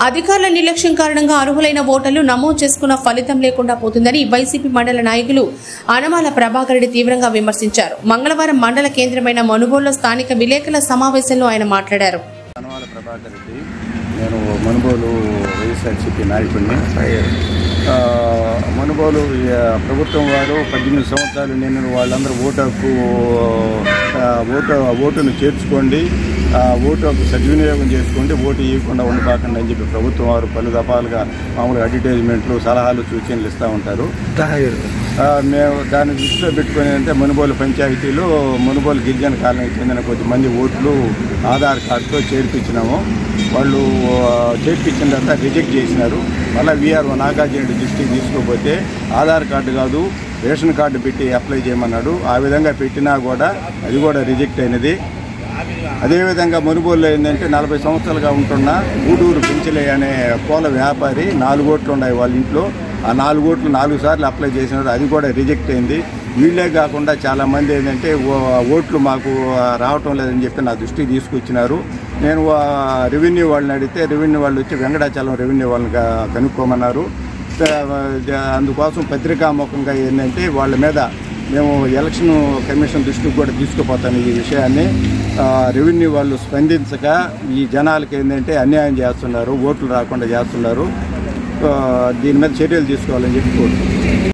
అధికారుల నిర్లక్ష్యం కారణంగా అర్హులైన ఓటర్లు నమోదు చేసుకున్న ఫలితం లేకుండా పోతుందని వైసీపీ మండల నాయకులు అనమాల ప్రభాకర్ రెడ్డి తీవ్రంగా విమర్శించారు. మంగళవారం మండల కేంద్రమైన మనుబోలులో స్థానిక విలేకరుల సమావేశంలో ఆయన మాట్లాడారు. అనమాల ప్రభాకర్ రెడ్డి, నేను మనుబోలు వైఎస్ఆర్సీపీ నాయకుడిని. మనుబోలు ప్రభుత్వం వారు 18 సంవత్సరాలు నిన్న వాళ్ళందరూ ఓటును చేర్చుకోండి, ఓటు హక్కు సద్వినియోగం చేసుకోండి, ఓటు ఇవ్వకుండా ఉండబాకండి అని చెప్పి ప్రభుత్వం వారు పలు దఫాలుగా మామూలుగా అడ్వర్టైజ్మెంట్లు, సలహాలు, సూచనలు ఇస్తూ ఉంటారు. మేము దాన్ని దృష్టిలో పెట్టుకుని అంటే మనుబోలు పంచాయతీలో మనుబోలు గిరిజన కాలనీకి చెందిన కొద్దిమంది ఓట్లు ఆధార్ కార్డుతో చేర్పించినాము. వాళ్ళు చేర్పించిన తర్వాత రిజెక్ట్ చేసినారు. మళ్ళీ వీఆర్ఓ నాగార్జున దృష్టికి తీసుకోకపోతే ఆధార్ కార్డు కాదు రేషన్ కార్డు పెట్టి అప్లై చేయమన్నాడు. ఆ విధంగా పెట్టినా కూడా అది కూడా రిజెక్ట్ అయినది. అదేవిధంగా మనుబోలులో ఏంటంటే 40 సంవత్సరాలుగా ఉంటున్న గూడూరు పెంచలే అనే పూల వ్యాపారి 4 ఓట్లు ఉన్నాయి వాళ్ళ ఇంట్లో. ఆ 4 ఓట్లు 4 సార్లు అప్లై చేసినారు, అది కూడా రిజెక్ట్ అయింది. వీళ్ళే కాకుండా చాలామంది ఏంటంటే ఓట్లు మాకు రావటం లేదని చెప్పి నా దృష్టికి తీసుకొచ్చినారు. నేను రెవెన్యూ వాళ్ళని అడిగితే రెవెన్యూ వాళ్ళు వచ్చి వెంకటాచలం రెవెన్యూ వాళ్ళని కనుక్కోమన్నారు. అందుకోసం పత్రికాముఖంగా ఏంటంటే వాళ్ళ మీద మేము ఎలక్షన్ కమిషన్ దృష్టికి కూడా తీసుకుపోతాను ఈ విషయాన్ని. రెవెన్యూ వాళ్ళు స్పందించక ఈ జనాలకి ఏంటంటే అన్యాయం చేస్తున్నారు, ఓట్లు రాకుండా చేస్తున్నారు. దీని మీద చర్యలు తీసుకోవాలని చెప్పి కోరుతున్నాను.